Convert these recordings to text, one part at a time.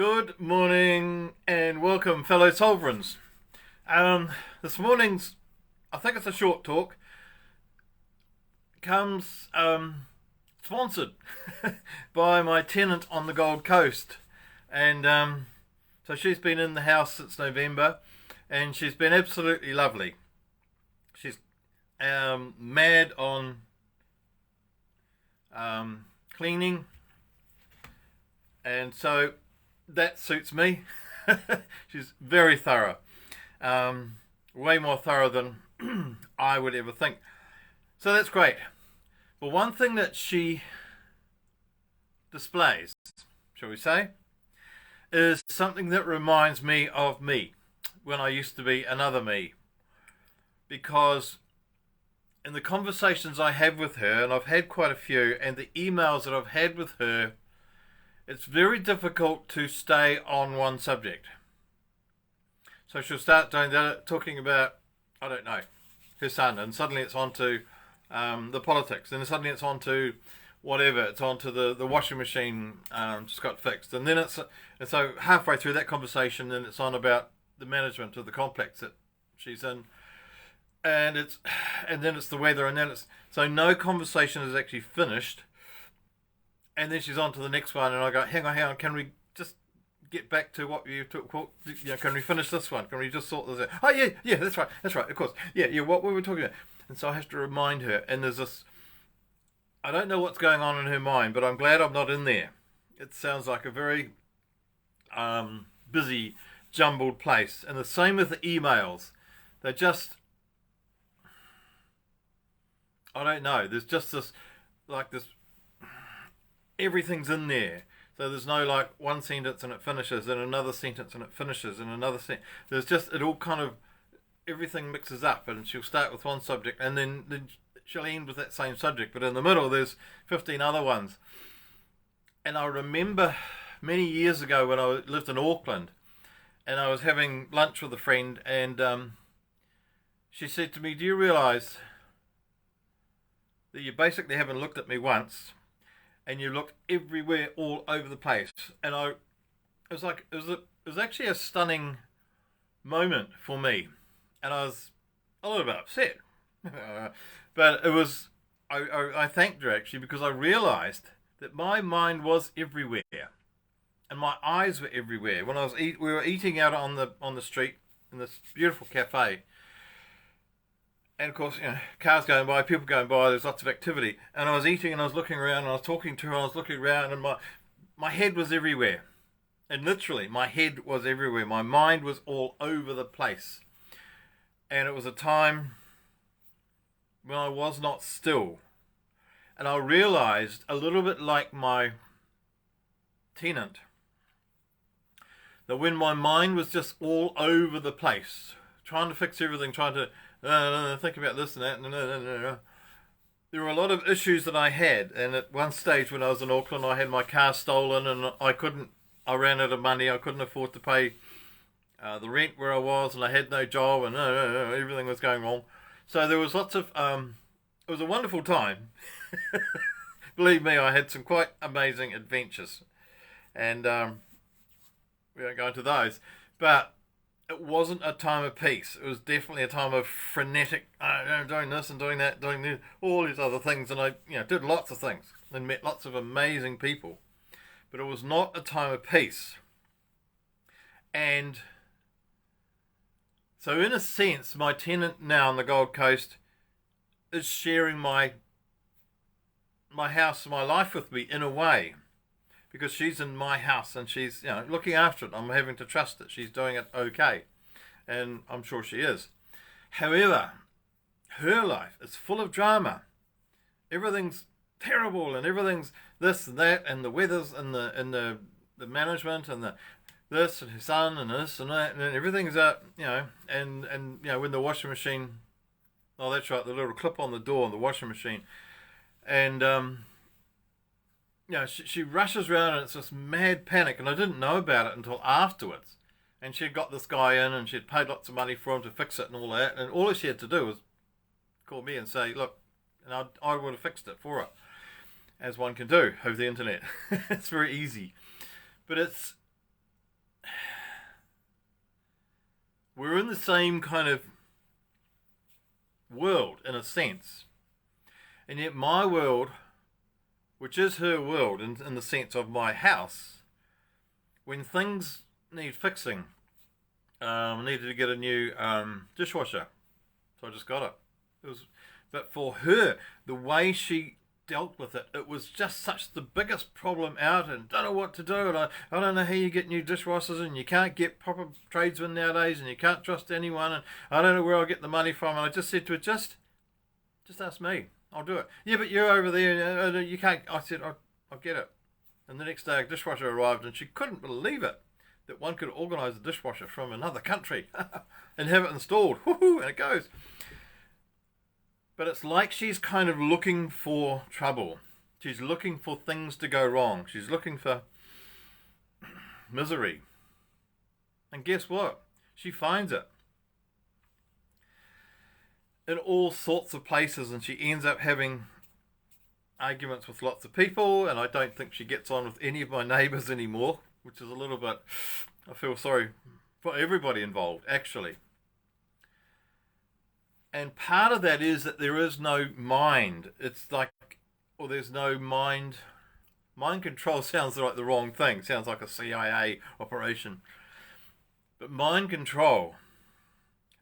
Good morning and welcome, fellow sovereigns. This morning's, I think it's a short talk, comes sponsored by my tenant on the Gold Coast. And so she's been in the house since November and she's been absolutely lovely. She's mad on cleaning, and so that suits me. She's very thorough, way more thorough than I would ever think. So that's great. But one thing that she displays, shall we say, is something that reminds me of me when I used to be another me. Because in the conversations I have with her, and I've had quite a few, and the emails that I've had with her, it's very difficult to stay on one subject. So she'll start doing that, talking about, I don't know, her son, and suddenly it's on to the politics, and then suddenly it's on to whatever, it's on to the washing machine just got fixed, and then and so halfway through that conversation, then it's on about the management of the complex that she's in, and then it's the weather, and then it's, so no conversation is actually finished. And then she's on to the next one, and I go, hang on, can we just get back to what you took? Can we finish this one? Can we just sort this out? Oh, yeah, that's right, of course. Yeah, what we were talking about. And so I have to remind her, and there's this, I don't know what's going on in her mind, but I'm glad I'm not in there. It sounds like a very busy, jumbled place. And the same with the emails. They're just, I don't know, there's just this, like this, everything's in there. So there's no like one sentence and it finishes, and another sentence and it finishes, and another sentence. There's just, it all kind of, everything mixes up, and she'll start with one subject and then she'll end with that same subject, but in the middle there's 15 other ones. And I remember many years ago when I lived in Auckland, and I was having lunch with a friend, and she said to me, do you realise that you basically haven't looked at me once, and you looked everywhere, all over the place? And it was actually a stunning moment for me, and I was a little bit upset, but it was, I thanked her actually, because I realised that my mind was everywhere, and my eyes were everywhere. When we were eating out on the street in this beautiful cafe. And of course, cars going by, people going by, there's lots of activity. And I was eating and I was looking around and I was talking to her and I was looking around, and my head was everywhere. And literally, my head was everywhere. My mind was all over the place. And it was a time when I was not still. And I realized, a little bit like my tenant, that when my mind was just all over the place, trying to fix everything, trying to think about this and that. There were a lot of issues that I had, and at one stage when I was in Auckland, I had my car stolen, and I ran out of money. I couldn't afford to pay the rent where I was, and I had no job, and everything was going wrong. So there was lots of, it was a wonderful time. Believe me, I had some quite amazing adventures, and we won't go into those, but it wasn't a time of peace. It was definitely a time of frenetic, doing this and doing that, doing this, all these other things. And I did lots of things and met lots of amazing people. But it was not a time of peace. And so in a sense, my tenant now on the Gold Coast is sharing my house, my life with me in a way. Because she's in my house and she's looking after it. I'm having to trust that she's doing it okay, and I'm sure she is. However, her life is full of drama. Everything's terrible, and everything's this and that, and the weather's and the management and the this and her son and this and that, and everything's out. And when the washing machine, oh that's right, the little clip on the door of the washing machine, and she rushes around and it's this mad panic, and I didn't know about it until afterwards. And she'd got this guy in and she'd paid lots of money for him to fix it and all that, and all she had to do was call me and say, look, and I would have fixed it for her, as one can do over the internet. It's very easy. But we're in the same kind of world in a sense. And yet my world, which is her world in the sense of my house, when things need fixing, I needed to get a new dishwasher. So I just got it. But for her, the way she dealt with it, it was just such the biggest problem out, and don't know what to do. And I don't know how you get new dishwashers, and you can't get proper tradesmen nowadays, and you can't trust anyone, and I don't know where I'll get the money from. And I just said to her, just ask me. I'll do it. Yeah, but you're over there, and you can't. I said, I'll get it. And the next day, a dishwasher arrived, and she couldn't believe it, that one could organise a dishwasher from another country and have it installed. Woohoo! And it goes. But it's like she's kind of looking for trouble. She's looking for things to go wrong. She's looking for misery. And guess what? She finds it in all sorts of places, and she ends up having arguments with lots of people, and I don't think she gets on with any of my neighbours anymore, which is a little bit, I feel sorry for everybody involved, actually. And part of that is that there is no mind. It's like, or there's no mind. Mind control sounds like the wrong thing. Sounds like a CIA operation. But mind control,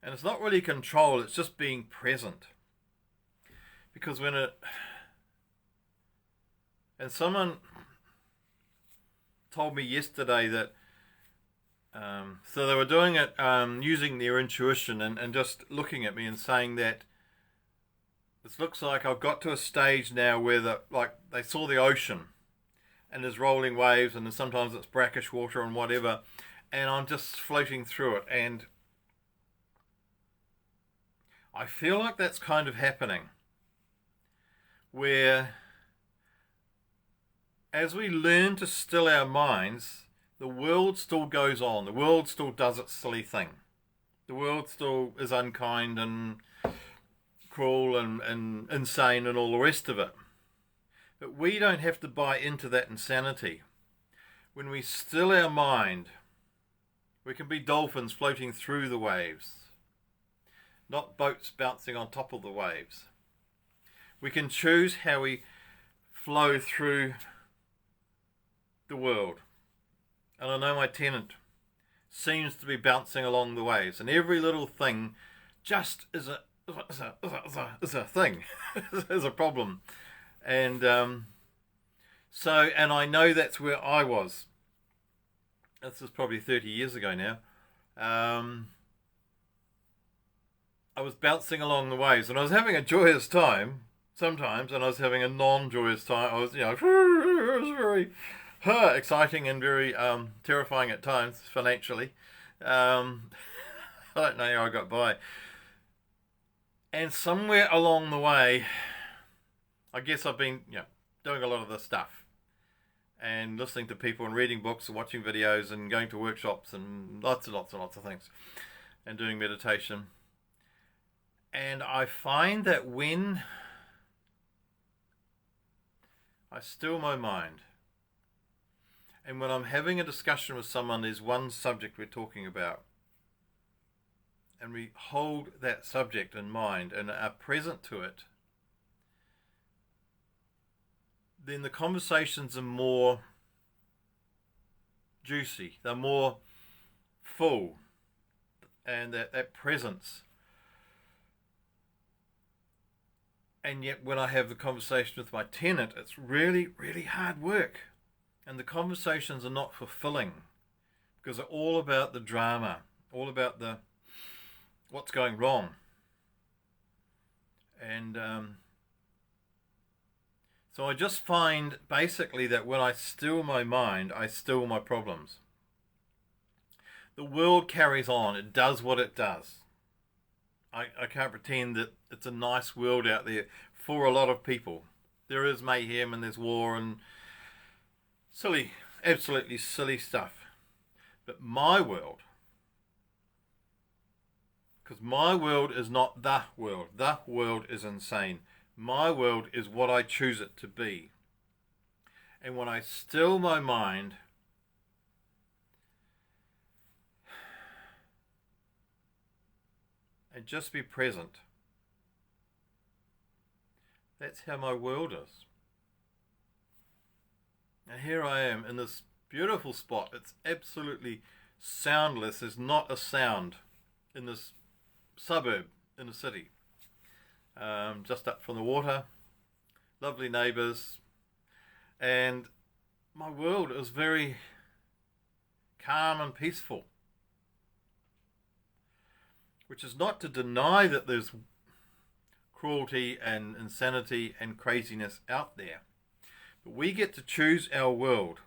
and it's not really control, it's just being present. Because when it, and someone told me yesterday that, so they were doing it using their intuition and just looking at me and saying that this looks like I've got to a stage now where they saw the ocean and there's rolling waves, and sometimes it's brackish water and whatever, and I'm just floating through it, and I feel like that's kind of happening, where as we learn to still our minds, the world still goes on. The world still does its silly thing. The world still is unkind and cruel and insane and all the rest of it. But we don't have to buy into that insanity. When we still our mind, we can be dolphins floating through the waves, not boats bouncing on top of the waves. We can choose how we flow through the world. And I know my tenant seems to be bouncing along the waves, and every little thing just is a thing, is a problem. And and I know that's where I was. This is probably 30 years ago now. I was bouncing along the waves, and I was having a joyous time sometimes, and I was having a non-joyous time. I was, it was very exciting and very terrifying at times financially. I don't know how I got by. And somewhere along the way, I guess I've been doing a lot of this stuff and listening to people and reading books and watching videos and going to workshops and lots and lots and lots of things and doing meditation. And I find that when I still my mind, and when I'm having a discussion with someone, there's one subject we're talking about, and we hold that subject in mind and are present to it, then the conversations are more juicy, they're more full, and that presence. And yet when I have the conversation with my tenant, it's really, really hard work. And the conversations are not fulfilling because they're all about the drama, all about the what's going wrong. And so I just find basically that when I still my mind, I still my problems. The world carries on. It does what it does. I can't pretend that it's a nice world out there for a lot of people. There is mayhem and there's war and silly, absolutely silly stuff. But my world, because my world is not the world. The world is insane. My world is what I choose it to be. And when I still my mind, and just be present. That's how my world is. Now here I am in this beautiful spot. It's absolutely soundless. There's not a sound in this suburb in the city. Just up from the water, lovely neighbours, and my world is very calm and peaceful. Which is not to deny that there's cruelty and insanity and craziness out there. But we get to choose our world.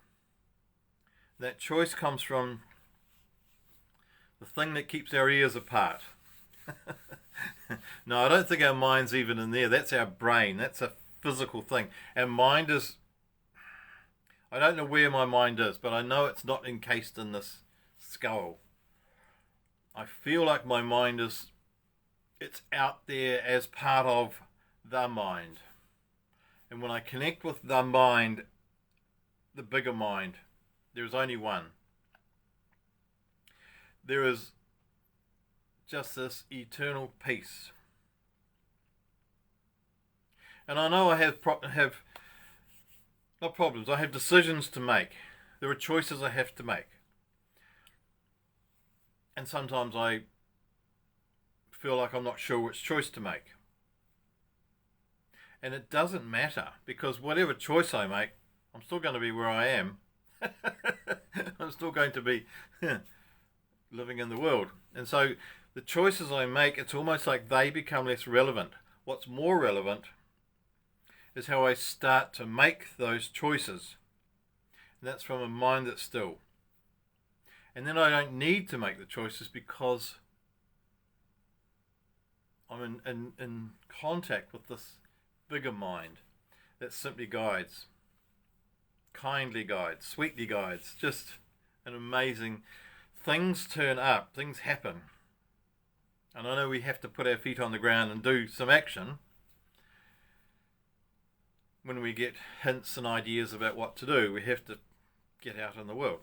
That choice comes from the thing that keeps our ears apart. No, I don't think our mind's even in there. That's our brain. That's a physical thing. Our mind is... I don't know where my mind is, but I know it's not encased in this skull. I feel like my mind is... It's out there as part of the mind. And when I connect with the mind, the bigger mind, there is only one. There is just this eternal peace. And I know I have not problems, I have decisions to make. There are choices I have to make. And sometimes I feel like I'm not sure which choice to make. And it doesn't matter, because whatever choice I make, I'm still going to be where I am. I'm still going to be living in the world. And so the choices I make, it's almost like they become less relevant. What's more relevant is how I start to make those choices. And that's from a mind that's still. And then I don't need to make the choices because I'm in contact with this bigger mind that simply guides, kindly guides, sweetly guides. Just an amazing... Things turn up, things happen. And I know we have to put our feet on the ground and do some action when we get hints and ideas about what to do. We have to get out in the world.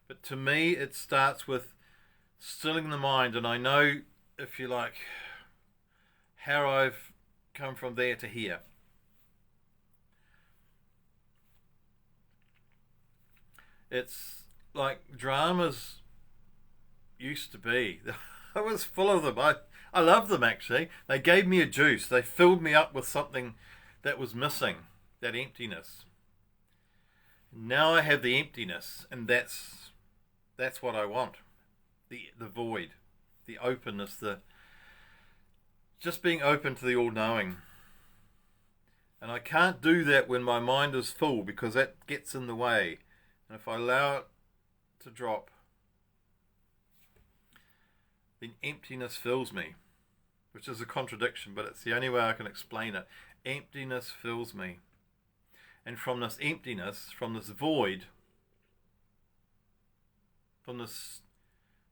But to me, it starts with stilling the mind. And I know, if you like, how I've come from there to here. It's like dramas used to be. I was full of them. I love them, actually. They gave me a juice. They filled me up with something that was missing, that emptiness. Now I have the emptiness, and that's what I want. The void, the openness, the just being open to the all-knowing. And I can't do that when my mind is full, because that gets in the way. And if I allow it to drop, then emptiness fills me, which is a contradiction, but it's the only way I can explain it. Emptiness fills me. And from this emptiness, from this void, from this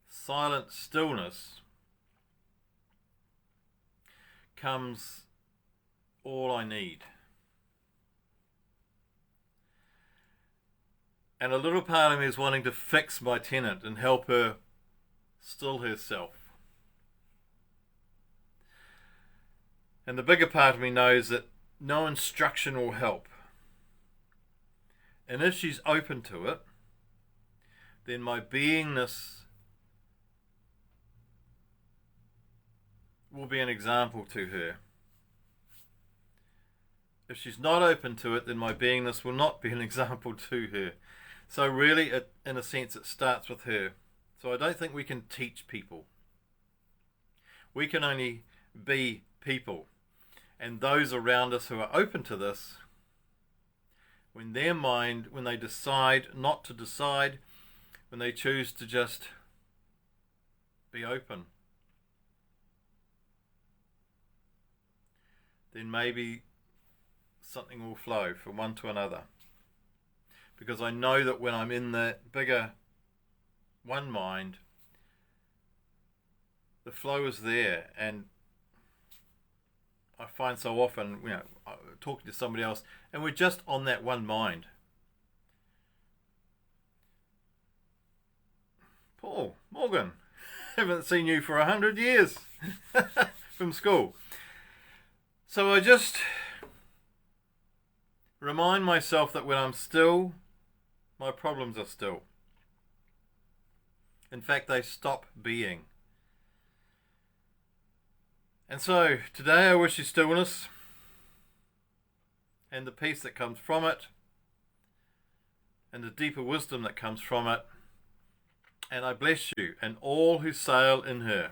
silent stillness, comes all I need. And a little part of me is wanting to fix my tenant and help her still herself. And the bigger part of me knows that no instruction will help. And if she's open to it, then my beingness will be an example to her. If she's not open to it, then my beingness will not be an example to her. So really, in a sense, it starts with her. So I don't think we can teach people. We can only be people. And those around us who are open to this, when their mind, when they decide not to decide, when they choose to just be open, then maybe something will flow from one to another. Because I know that when I'm in the bigger one mind, the flow is there. And I find so often, talking to somebody else, and we're just on that one mind. Paul, Morgan, haven't seen you for 100 years from school. So I just remind myself that when I'm still, my problems are still. In fact, they stop being. And so today I wish you stillness and the peace that comes from it and the deeper wisdom that comes from it. And I bless you and all who sail in her.